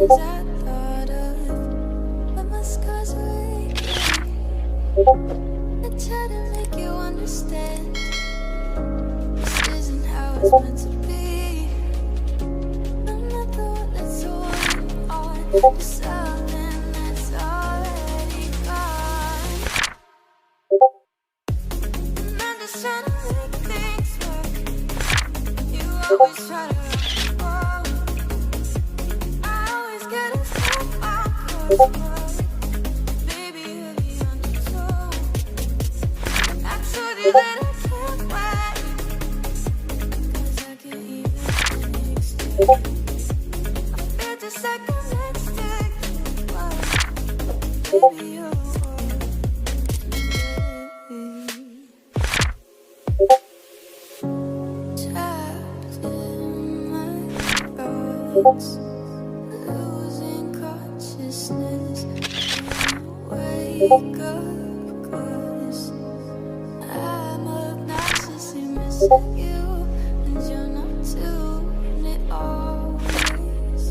I thought of, but my scars are aching. I try to make you understand. This isn't how it's meant to be. I'm not the one that's holding on to something that's already gone. And I'm just trying to make things work. You always try to rock the boat. I always get a step on course. Baby, you're the undertow. I told you that I can't wait, 'cause I can't even explain. I feel just like I'm next to you. Baby, you're trapped in my thoughts, losing consciousness. Wake up, 'cause I'm obnoxiously missing you, and you're not doing it always.